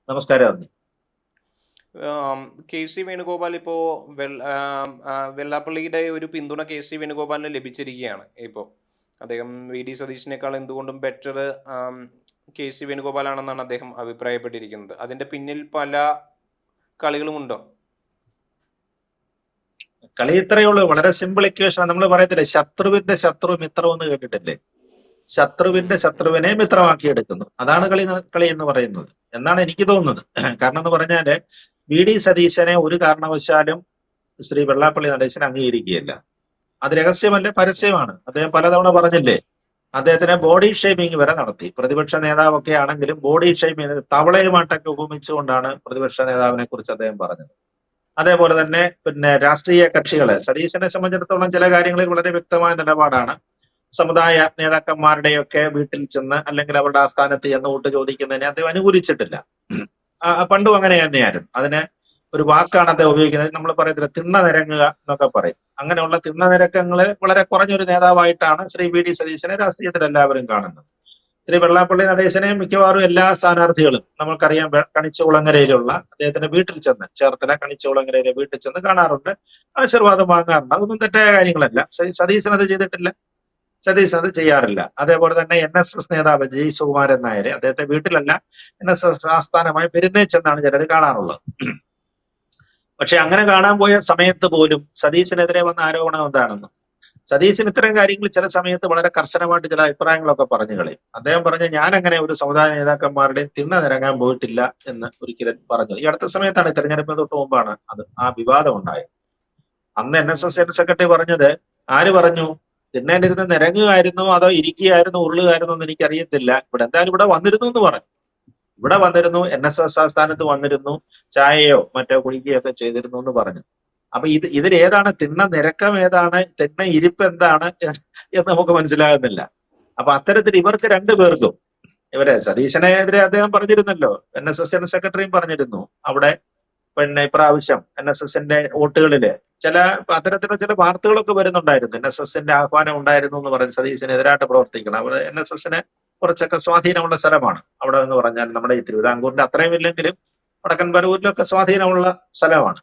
നമസ്കാരം. K C Venugopal ഇപ്പോൾ വെള്ളാപ്പള്ളിയുടെ ഒരു പിന്തുണ കെ സി വേണുഗോപാലിന് ലഭിച്ചിരിക്കുകയാണ്. ഇപ്പോൾ അദ്ദേഹം വി ഡി സതീശിനേക്കാൾ എന്തുകൊണ്ടും ബെറ്റർ കെ സി വേണുഗോപാലാണെന്നാണ് അദ്ദേഹം അഭിപ്രായപ്പെട്ടിരിക്കുന്നത്. അതിന്റെ പിന്നിൽ പല കളികളുമുണ്ടോ? കളി ഇത്രയേ ഉള്ളൂ. വളരെ സിമ്പിൾ ഇക്വേഷൻ. നമ്മൾ പറയത്തില്ലേ, ശത്രുവിന്റെ ശത്രു മിത്രം എന്ന് കേട്ടിട്ടില്ലേ? ശത്രുവിന്റെ ശത്രുവിനെ മിത്രമാക്കി എടുക്കുന്നു. അതാണ് കളി എന്ന് പറയുന്നത് എന്നാണ് എനിക്ക് തോന്നുന്നത്. കാരണം എന്ന് പറഞ്ഞാല് വി ഡി സതീശനെ ഒരു കാരണവശാലും ശ്രീ വെള്ളാപ്പള്ളി നടേശൻ അംഗീകരിക്കുകയില്ല. അത് രഹസ്യമല്ല, പരസ്യമാണ്. അദ്ദേഹം പലതവണ പറഞ്ഞില്ലേ, അദ്ദേഹത്തിനെ ബോഡി ഷേമിങ് വരെ നടത്തി. പ്രതിപക്ഷ നേതാവൊക്കെ ആണെങ്കിലും ബോഡി ഷേമിങ്, തവളയുമായിട്ടൊക്കെ ഉപമിച്ചുകൊണ്ടാണ് പ്രതിപക്ഷ നേതാവിനെ കുറിച്ച് അദ്ദേഹം പറഞ്ഞത്. അതേപോലെ തന്നെ രാഷ്ട്രീയ കക്ഷികളെ, സതീശനെ സംബന്ധിച്ചിടത്തോളം ചില കാര്യങ്ങളിൽ വളരെ വ്യക്തമായ നിലപാടാണ്. സമുദായ നേതാക്കന്മാരുടെയൊക്കെ വീട്ടിൽ ചെന്ന് അല്ലെങ്കിൽ അവരുടെ ആസ്ഥാനത്ത് ചെന്ന് വോട്ട് ചോദിക്കുന്നതിനെ അദ്ദേഹം അനുകൂലിച്ചിട്ടില്ല. പണ്ടും അങ്ങനെ തന്നെയായിരുന്നു. അതിന് ഒരു വാക്കാണ് അദ്ദേഹം ഉപയോഗിക്കുന്നത്. നമ്മൾ പറയത്തില്ല, തിണ്ണ നിരങ്ങുക എന്നൊക്കെ പറയും. അങ്ങനെയുള്ള തിണ്ണ നിരക്കങ്ങള് വളരെ കുറഞ്ഞൊരു നേതാവായിട്ടാണ് ശ്രീ വി ഡി സതീശനെ രാഷ്ട്രീയത്തിൽ എല്ലാവരും കാണുന്നത്. ശ്രീ വെള്ളാപ്പള്ളി നടേശനെ മിക്കവാറും എല്ലാ സ്ഥാനാർത്ഥികളും, നമുക്കറിയാം, കണിച്ചുകുളങ്ങരയിലുള്ള അദ്ദേഹത്തിന്റെ വീട്ടിൽ ചെന്ന്, ചേർത്തല കണിച്ചുകുളങ്ങരയിലെ വീട്ടിൽ ചെന്ന് കാണാറുണ്ട്, ആശീർവാദം വാങ്ങാറുണ്ട്. അതൊന്നും തെറ്റായ കാര്യങ്ങളല്ല. സതീശൻ അത് ചെയ്തിട്ടില്ല, സതീശൻ അത് ചെയ്യാറില്ല. അതേപോലെ തന്നെ NSS നേതാവ് ജി സുകുമാരൻ നായരെ അദ്ദേഹത്തെ വീട്ടിലല്ല, NSS ആസ്ഥാനമായി പെരുന്നേച്ചെന്നാണ് ചിലർ കാണാറുള്ളത്. പക്ഷെ അങ്ങനെ കാണാൻ പോയ സമയത്ത് പോലും സതീശനെതിരെ വന്ന ആരോപണം എന്താണെന്ന്, സതീശൻ ഇത്തരം കാര്യങ്ങൾ ചില സമയത്ത് വളരെ കർശനമായിട്ട് ചില അഭിപ്രായങ്ങളൊക്കെ പറഞ്ഞു കളയും. അദ്ദേഹം പറഞ്ഞ, ഞാൻ അങ്ങനെ ഒരു സമുദായ നേതാക്കന്മാരുടെയും തിണ്ണ നിരങ്ങാൻ പോയിട്ടില്ല എന്ന് ഒരിക്കലും പറഞ്ഞു. ഈ അടുത്ത സമയത്താണ്, തെരഞ്ഞെടുപ്പിന് തൊട്ട് മുമ്പാണ് ആ വിവാദം ഉണ്ടായത്. അന്ന് NSS ജനറൽ സെക്രട്ടറി പറഞ്ഞത്, ആര് പറഞ്ഞു, തിണ്ണേണ്ടിരുന്ന് നിരങ്ങുകയായിരുന്നോ അതോ ഇരിക്കുകയായിരുന്നോ ഉരുളുകയായിരുന്നോ എന്ന് എനിക്കറിയത്തില്ല, എന്തായാലും ഇവിടെ വന്നിരുന്നു എന്ന് പറഞ്ഞു. ഇവിടെ വന്നിരുന്നു, NSS ആസ്ഥാനത്ത് വന്നിരുന്നു, ചായയോ മറ്റോ കുടിക്കുകയോ ഒക്കെ ചെയ്തിരുന്നു എന്ന് പറഞ്ഞു. അപ്പൊ ഇതിലേതാണ് തിണ്ണ നിരക്കം, ഏതാണ് തിണ്ണ ഇരിപ്പ്, എന്താണ് എന്ന് നമുക്ക് മനസ്സിലാകുന്നില്ല. അപ്പൊ അത്തരത്തിൽ ഇവർക്ക് രണ്ടുപേർക്കും, സതീശനെതിരെ അദ്ദേഹം പറഞ്ഞിരുന്നല്ലോ, NSS ജനറൽ സെക്രട്ടറിയും പറഞ്ഞിരുന്നു, അവിടെ ഇപ്രാവശ്യം NSSന്റെ വോട്ടുകളില് അത്തരത്തിലുള്ള ചില വാർത്തകളൊക്കെ വരുന്നുണ്ടായിരുന്നു. NSSന്റെ ആഹ്വാനം ഉണ്ടായിരുന്നു എന്ന് പറഞ്ഞ് സതീശനെതിരായിട്ട് പ്രവർത്തിക്കണം. അവിടെ NSSന് കുറച്ചൊക്കെ സ്വാധീനമുള്ള സ്ഥലമാണ് അവിടെ എന്ന് പറഞ്ഞാൽ. നമ്മുടെ ഈ തിരുവിതാംകൂറിന്റെ അത്രയും ഇല്ലെങ്കിലും വടക്കൻ പരവൂരിലൊക്കെ സ്വാധീനമുള്ള സ്ഥലമാണ്.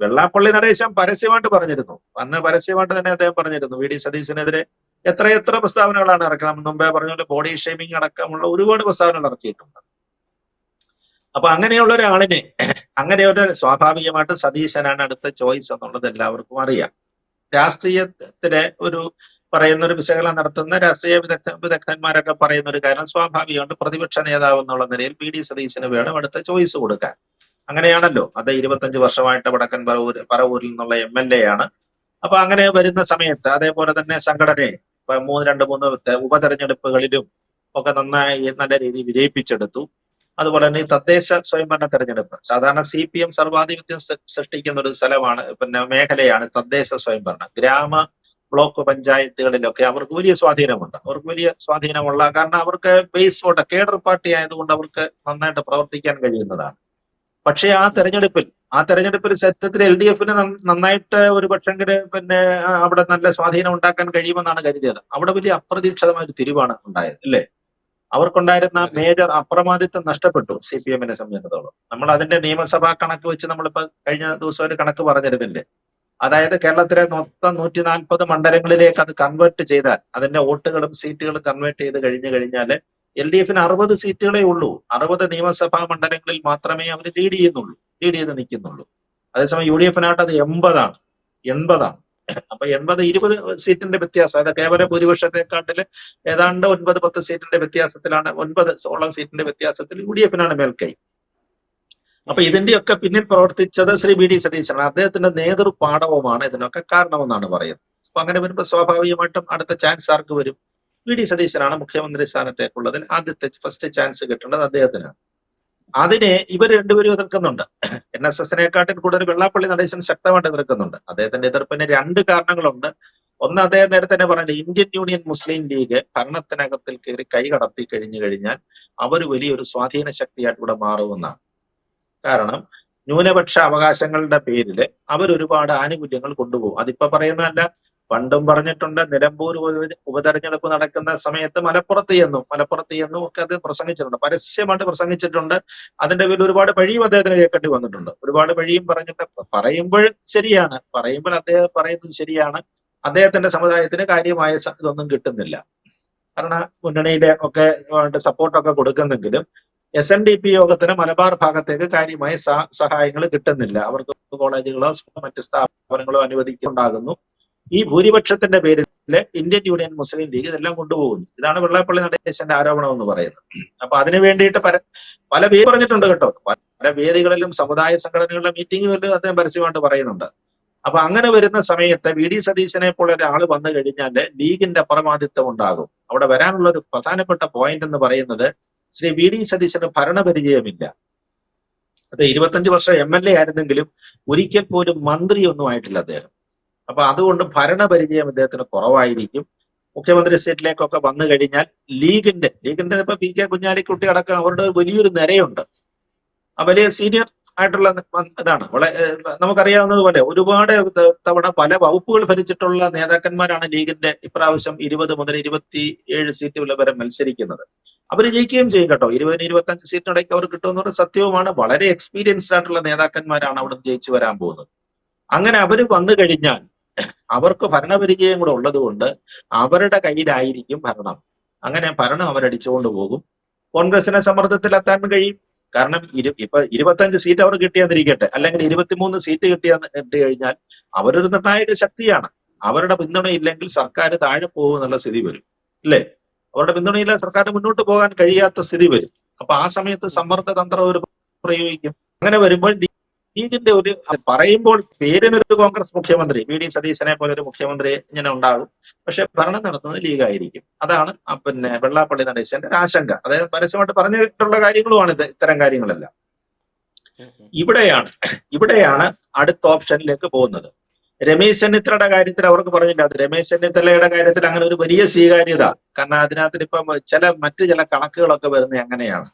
വെള്ളാപ്പള്ളി നടേശൻ പരസ്യമായിട്ട് പറഞ്ഞിരുന്നു, അന്ന് പരസ്യമായിട്ട് തന്നെ അദ്ദേഹം പറഞ്ഞിരുന്നു, വി ഡി സതീശനെതിരെ എത്ര പ്രസ്താവനകളാണ് ഇറക്കുന്നത്. മുമ്പേ പറഞ്ഞ പോലെ ബോഡി ഷേമിങ് അടക്കമുള്ള ഒരുപാട് പ്രസ്താവനകൾ ഇറക്കിയിട്ടുണ്ട്. അപ്പൊ അങ്ങനെയുള്ള ഒരാളിനെ, അങ്ങനെ ഒരു സ്വാഭാവികമായിട്ട് സതീശനാണ് അടുത്ത ചോയ്സ് എന്നുള്ളത് എല്ലാവർക്കും അറിയാം. രാഷ്ട്രീയത്തിലെ പറയുന്ന ഒരു വിശകലനം നടത്തുന്ന രാഷ്ട്രീയ വിദഗ്ധന്മാരൊക്കെ പറയുന്ന ഒരു കാര്യം, സ്വാഭാവികമായിട്ട് പ്രതിപക്ഷ നേതാവ് എന്നുള്ള നിലയിൽ വി ഡി സതീശന് വേണം അടുത്ത ചോയ്സ് കൊടുക്കാൻ. അങ്ങനെയാണല്ലോ. അത് 25 വർഷമായിട്ട് വടക്കൻ പറവൂരിൽ നിന്നുള്ള MLA ആണ്. അപ്പൊ അങ്ങനെ വരുന്ന സമയത്ത് അതേപോലെ തന്നെ സംഘടനയെ 3 ഉപതെരഞ്ഞെടുപ്പുകളിലും ഒക്കെ നന്നായി നല്ല രീതിയിൽ വിജയിപ്പിച്ചെടുത്തു. അതുപോലെ തന്നെ തദ്ദേശ സ്വയംഭരണ തെരഞ്ഞെടുപ്പ്, സാധാരണ CPM സർവാധിപത്യം സൃഷ്ടിക്കുന്ന ഒരു സ്ഥലമാണ്, മേഖലയാണ് തദ്ദേശ സ്വയംഭരണം. ഗ്രാമ ബ്ലോക്ക് പഞ്ചായത്തുകളിലൊക്കെ അവർക്ക് വലിയ സ്വാധീനമുണ്ട്. കാരണം അവർക്ക് ബേസ് വോട്ട്, കേഡർ പാർട്ടി ആയതുകൊണ്ട് അവർക്ക് നന്നായിട്ട് പ്രവർത്തിക്കാൻ കഴിയുന്നതാണ്. പക്ഷേ ആ തെരഞ്ഞെടുപ്പിൽ സത്യത്തിൽ LDFന് നന്നായിട്ട് ഒരു പക്ഷെങ്കില് അവിടെ നല്ല സ്വാധീനം ഉണ്ടാക്കാൻ കഴിയുമെന്നാണ് കരുതിയത്. അവിടെ വലിയ അപ്രതീക്ഷിതമായ ഒരു തിരിവാണ് ഉണ്ടായത്, അല്ലേ? അവർക്കുണ്ടായിരുന്ന മേജർ അപ്രമാദിത്വം നഷ്ടപ്പെട്ടു CPMനെ സംബന്ധിച്ചിടത്തോളം. നമ്മൾ അതിന്റെ നിയമസഭാ കണക്ക് വെച്ച് നമ്മളിപ്പോ കഴിഞ്ഞ ദിവസം ഒരു കണക്ക് പറഞ്ഞിരുന്നില്ലേ? അതായത് കേരളത്തിലെ മൊത്തം 140 മണ്ഡലങ്ങളിലേക്ക് അത് കൺവേർട്ട് ചെയ്താൽ, അതിന്റെ വോട്ടുകളും സീറ്റുകളും കൺവേർട്ട് ചെയ്ത് കഴിഞ്ഞാൽ LDFന് 60 സീറ്റുകളേ ഉള്ളൂ. 60 നിയമസഭാ മണ്ഡലങ്ങളിൽ മാത്രമേ അവർ ലീഡ് ചെയ്ത് നിൽക്കുന്നുള്ളൂ. അതേസമയം UDFനായിട്ട് അത് 80ആണ്. അപ്പൊ 80-20 സീറ്റിന്റെ വ്യത്യാസം, അത് കേവല ഭൂരിപക്ഷത്തെക്കാട്ടില് ഏതാണ്ട് 9-10 സീറ്റിന്റെ വ്യത്യാസത്തിലാണ്, 9 സീറ്റിന്റെ വ്യത്യാസത്തിൽ UDFനാണ് മേൽക്കൈ. അപ്പൊ ഇതിന്റെയൊക്കെ പിന്നിൽ പ്രവർത്തിച്ചത് ശ്രീ വി ഡി സതീശനാണ്. അദ്ദേഹത്തിന്റെ നേതൃപാടവമാണ് ഇതിനൊക്കെ കാരണമെന്നാണ് പറയുന്നത്. അപ്പൊ അങ്ങനെ വരുമ്പോൾ സ്വാഭാവികമായിട്ടും അടുത്ത ചാൻസ് ആർക്ക് വരും? വി ഡി സതീശനാണ് മുഖ്യമന്ത്രി സ്ഥാനത്തേക്കുള്ളതിൽ ഫസ്റ്റ് ചാൻസ് കിട്ടേണ്ടത് അദ്ദേഹത്തിനാണ്. അതിനെ ഇവർ രണ്ടുപേരും എതിർക്കുന്നുണ്ട്. NSSനെക്കാട്ടിൽ കൂടുതൽ വെള്ളാപ്പള്ളി നടേശൻ ശക്തമായിട്ട് എതിർക്കുന്നുണ്ട്. അദ്ദേഹത്തിന്റെ എതിർപ്പിന് 2 കാരണങ്ങളുണ്ട്. ഒന്ന്, അദ്ദേഹം നേരത്തെ തന്നെ പറഞ്ഞത്, ഇന്ത്യൻ യൂണിയൻ മുസ്ലിം ലീഗ് ഭരണത്തിനകത്തിൽ കയറി കൈ കടത്തി കഴിഞ്ഞാൽ അവർ വലിയൊരു സ്വാധീന ശക്തിയായിട്ട് ഇവിടെ മാറുമെന്നാണ്. കാരണം ന്യൂനപക്ഷ അവകാശങ്ങളുടെ പേരിൽ അവരൊരുപാട് ആനുകൂല്യങ്ങൾ കൊണ്ടുപോകും. അതിപ്പോ പറയുന്നതല്ല, പണ്ടും പറഞ്ഞിട്ടുണ്ട്, നിലമ്പൂർ ഉപതെരഞ്ഞെടുപ്പ് നടക്കുന്ന സമയത്ത് മലപ്പുറത്ത് ചെന്നും ഒക്കെ അത് പ്രസംഗിച്ചിട്ടുണ്ട്, പരസ്യമായിട്ട് പ്രസംഗിച്ചിട്ടുണ്ട്. അതിന്റെ പേരിൽ ഒരുപാട് പഴിയും അദ്ദേഹത്തിന് കേൾക്കേണ്ടി വന്നിട്ടുണ്ട്. ഒരുപാട് പഴിയും പറഞ്ഞിട്ട് പറയുമ്പോൾ ശരിയാണ്, പറയുമ്പോൾ അദ്ദേഹം പറയുന്നത് ശരിയാണ്. അദ്ദേഹത്തിന്റെ സമുദായത്തിന് കാര്യമായ ഇതൊന്നും കിട്ടുന്നില്ല. കാരണം മുന്നണിയുടെ ഒക്കെ സപ്പോർട്ടൊക്കെ കൊടുക്കുന്നെങ്കിലും SNDP യോഗത്തിന് മലബാർ ഭാഗത്തേക്ക് കാര്യമായ സഹായങ്ങൾ കിട്ടുന്നില്ല. അവർക്ക് കോളേജുകളോ മറ്റ് സ്ഥാപനങ്ങളോ അനുവദിക്കുന്നുണ്ടാകുന്നു. ഈ ഭൂരിപക്ഷത്തിന്റെ പേരിൽ ഇന്ത്യൻ യൂണിയൻ മുസ്ലിം ലീഗ് ഇതെല്ലാം കൊണ്ടുപോകുന്നു. ഇതാണ് വെള്ളാപ്പള്ളി നടേശന്റെ ആരോപണം എന്ന് പറയുന്നത്. അപ്പൊ അതിനു വേണ്ടിയിട്ട് പല പേര് പറഞ്ഞിട്ടുണ്ട് കേട്ടോ. പല വേദികളിലും സമുദായ സംഘടനകളുടെ മീറ്റിങ്ങുകളിലും അദ്ദേഹം പരസ്യമായിട്ട് പറയുന്നുണ്ട്. അപ്പൊ അങ്ങനെ വരുന്ന സമയത്ത് VD സതീശനെ പോലെ ഒരാൾ വന്നു കഴിഞ്ഞാൽ ലീഗിന്റെ അപ്രമാദിത്വം ഉണ്ടാകും. അവിടെ വരാനുള്ള ഒരു പ്രധാനപ്പെട്ട പോയിന്റ് എന്ന് പറയുന്നത്, ശ്രീ VD സതീശന് ഭരണപരിചയമില്ല. അത് 25 വർഷം MLA ആയിരുന്നെങ്കിലും ഒരിക്കൽ പോലും മന്ത്രിയൊന്നും ആയിട്ടില്ല അദ്ദേഹം. അപ്പൊ അതുകൊണ്ട് ഭരണപരിചയം അദ്ദേഹത്തിന് കുറവായിരിക്കും. മുഖ്യമന്ത്രി സീറ്റിലേക്കൊക്കെ വന്നു കഴിഞ്ഞാൽ ലീഗിന്റെ ഇപ്പൊ PK കുഞ്ഞാലിക്കുട്ടി അടക്കം അവരുടെ വലിയൊരു നിരയുണ്ട്. വലിയ സീനിയർ ആയിട്ടുള്ള ഇതാണ്. നമുക്കറിയാവുന്നതുപോലെ ഒരുപാട് തവണ പല വകുപ്പുകൾ ഭരിച്ചിട്ടുള്ള നേതാക്കന്മാരാണ് ലീഗിന്റെ ഇപ്രാവശ്യം 20 മുതൽ 27 സീറ്റുകൾ വരെ മത്സരിക്കുന്നത്. അവർ ജയിക്കുകയും ചെയ്യും കേട്ടോ. 20-25 സീറ്റിനിടയ്ക്ക് അവർ കിട്ടുമെന്നത് സത്യവുമാണ്. വളരെ എക്സ്പീരിയൻസ്ഡ് ആയിട്ടുള്ള നേതാക്കന്മാരാണ് അവിടെ ജയിച്ചു വരാൻ പോകുന്നത്. അങ്ങനെ അവർ വന്നു കഴിഞ്ഞാൽ അവർക്ക് ഭരണപരിചയം കൂടെ ഉള്ളത് കൊണ്ട് അവരുടെ കയ്യിലായിരിക്കും ഭരണം. അങ്ങനെ ഭരണം അവരടിച്ചുകൊണ്ട് പോകും. കോൺഗ്രസിനെ സമ്മർദ്ദത്തിലെത്താൻ കഴിയും. കാരണം ഇപ്പൊ 25 സീറ്റ് അവർ കിട്ടിയാന്നിരിക്കട്ടെ, അല്ലെങ്കിൽ 23 സീറ്റ് കിട്ടി കഴിഞ്ഞാൽ അവരൊരു നിർണായക ശക്തിയാണ്. അവരുടെ പിന്തുണയില്ലെങ്കിൽ സർക്കാർ താഴെ പോകുന്നുള്ള സ്ഥിതി വരും, അല്ലേ? അവരുടെ പിന്തുണയില്ലാതെ സർക്കാർ മുന്നോട്ട് പോകാൻ കഴിയാത്ത സ്ഥിതി വരും. അപ്പൊ ആ സമയത്ത് സമ്മർദ്ദ തന്ത്രം അവർ പ്രയോഗിക്കും. അങ്ങനെ വരുമ്പോൾ ലീഗിന്റെ ഒരു പറയുമ്പോൾ പേരിനൊരു കോൺഗ്രസ് മുഖ്യമന്ത്രി VD സതീശനെ പോലെ ഒരു മുഖ്യമന്ത്രി ഇങ്ങനെ ഉണ്ടാകും. പക്ഷെ ഭരണം നടത്തുന്നത് ലീഗായിരിക്കും. അതാണ് വെള്ളാപ്പള്ളി നടേശന്റെ ഒരു ആശങ്ക. അതായത് പരസ്യമായിട്ട് പറഞ്ഞിട്ടുള്ള കാര്യങ്ങളുമാണ് ഇത്തരം കാര്യങ്ങളെല്ലാം. ഇവിടെയാണ് അടുത്ത ഓപ്ഷനിലേക്ക് പോകുന്നത്. രമേശ് ചെന്നിത്തലയുടെ കാര്യത്തിൽ അവർക്ക് പറഞ്ഞില്ല. അത് രമേശ് ചെന്നിത്തലയുടെ കാര്യത്തിൽ അങ്ങനെ ഒരു വലിയ സ്വീകാര്യത, കാരണം അതിനകത്ത് ഇപ്പം മറ്റു ചില കണക്കുകളൊക്കെ വരുന്നത് അങ്ങനെയാണ്.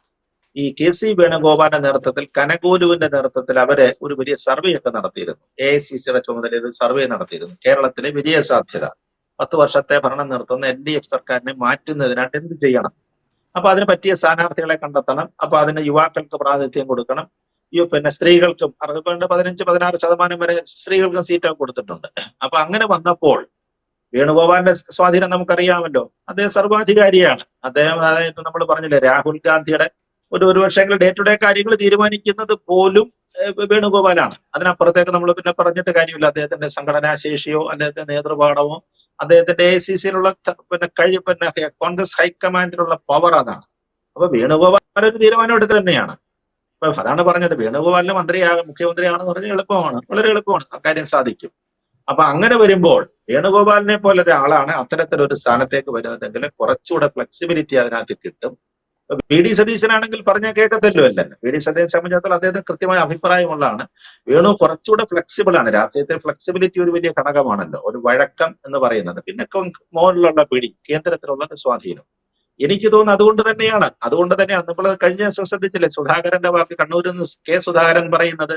ഈ KC വേണുഗോപാലിന്റെ നേതൃത്വത്തിൽ, കനകോലുവിന്റെ നേതൃത്വത്തിൽ അവര് ഒരു വലിയ സർവേ ഒക്കെ നടത്തിയിരുന്നു. AICCയുടെ ചുമതലയിൽ ഒരു സർവേ നടത്തിയിരുന്നു. കേരളത്തിലെ വിജയസാധ്യത, 10 വർഷത്തെ ഭരണം നിർത്തുന്ന LDF സർക്കാരിനെ മാറ്റുന്നതിനായിട്ട് എന്ത് ചെയ്യണം, അപ്പൊ അതിന് പറ്റിയ സ്ഥാനാർത്ഥികളെ കണ്ടെത്തണം. അപ്പൊ അതിന് യുവാക്കൾക്ക് പ്രാതിനിധ്യം കൊടുക്കണം. സ്ത്രീകൾക്കും 15-16% വരെ സ്ത്രീകൾക്കും സീറ്റൊക്കെ കൊടുത്തിട്ടുണ്ട്. അപ്പൊ അങ്ങനെ വന്നപ്പോൾ വേണുഗോപാലിന്റെ സ്വാധീനം നമുക്കറിയാമല്ലോ. അദ്ദേഹം സർവാധികാരിയാണ്. അദ്ദേഹം, അതായത് നമ്മൾ പറഞ്ഞില്ലേ, രാഹുൽ ഗാന്ധിയുടെ ഒരു പക്ഷേങ്കിൽ ഡേ ടു ഡേ കാര്യങ്ങൾ തീരുമാനിക്കുന്നത് പോലും വേണുഗോപാലാണ്. അതിനപ്പുറത്തേക്ക് നമ്മൾ പിന്നെ പറഞ്ഞിട്ട് കാര്യമില്ല. അദ്ദേഹത്തിന്റെ സംഘടനാ ശേഷിയോ അദ്ദേഹത്തിന്റെ നേതൃപാഠമോ അദ്ദേഹത്തിന്റെ AICCയിലുള്ള കോൺഗ്രസ് ഹൈക്കമാൻഡിലുള്ള പവർ അതാണ്. അപ്പൊ വേണുഗോപാൽ ഒരു തീരുമാനം എടുത്ത് തന്നെയാണ്. അപ്പൊ അതാണ് പറഞ്ഞത്, വേണുഗോപാലിന് മുഖ്യമന്ത്രിയാണെന്ന് പറഞ്ഞാൽ എളുപ്പമാണ്, വളരെ എളുപ്പമാണ്, അക്കാര്യം സാധിക്കും. അപ്പൊ അങ്ങനെ വരുമ്പോൾ വേണുഗോപാലിനെ പോലെ ഒരാളാണ് അത്തരത്തിലൊരു സ്ഥാനത്തേക്ക് വരുന്നതെങ്കിൽ കുറച്ചുകൂടെ ഫ്ലെക്സിബിലിറ്റി അതിനകത്ത് കിട്ടും. VD സതീശനാണെങ്കിൽ പറഞ്ഞാൽ കേൾക്കത്തല്ലോ അല്ല. VD സതീശനെ സംബന്ധിച്ചിടത്തോളം അദ്ദേഹത്തിന് കൃത്യമായ അഭിപ്രായമുള്ളതാണ്. വേണു കുറച്ചുകൂടെ ഫ്ലെക്സിബിൾ ആണ്. രാഷ്ട്രീയത്തിൽ ഫ്ലെക്സിബിലിറ്റി ഒരു വലിയ ഘടകമാണല്ലോ, ഒരു വഴക്കം എന്ന് പറയുന്നത്. പിന്നെ മോളിലുള്ള പിടി, കേന്ദ്രത്തിലുള്ള സ്വാധീനം. എനിക്ക് തോന്നുന്നു അതുകൊണ്ട് തന്നെയാണ് നമ്മൾ കഴിഞ്ഞ ദിവസം ശ്രദ്ധിച്ചില്ലേ, സുധാകരന്റെ വാക്ക്, കണ്ണൂരിൽ നിന്ന് K സുധാകരൻ പറയുന്നത്,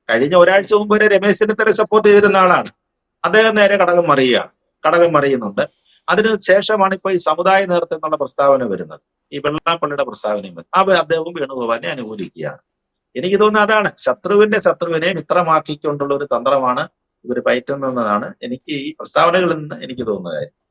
കഴിഞ്ഞ ഒരാഴ്ച മുമ്പ് വരെ രമേശ് ചെന്നിത്തല സപ്പോർട്ട് ചെയ്തിരുന്ന ആളാണ്. അദ്ദേഹം നേരെ കടകം മറിയുന്നുണ്ട്. അതിനുശേഷമാണ് ഇപ്പൊ ഈ സമുദായ നേതൃത്വം എന്നുള്ള പ്രസ്താവന വരുന്നത്, ഈ വെള്ളാപ്പള്ളിയുടെ പ്രസ്താവനയും വരുന്നത്. അദ്ദേഹവും വേണുഗോപാലിനെ അനുകൂലിക്കുകയാണ്. എനിക്ക് തോന്നുന്നത് അതാണ്, ശത്രുവിനെ മിത്രമാക്കിക്കൊണ്ടുള്ള ഒരു തന്ത്രമാണ് ഇവർ പയറ്റുന്നതാണ് എനിക്ക് ഈ പ്രസ്താവനകളിൽ നിന്ന് എനിക്ക് തോന്നുന്നത്.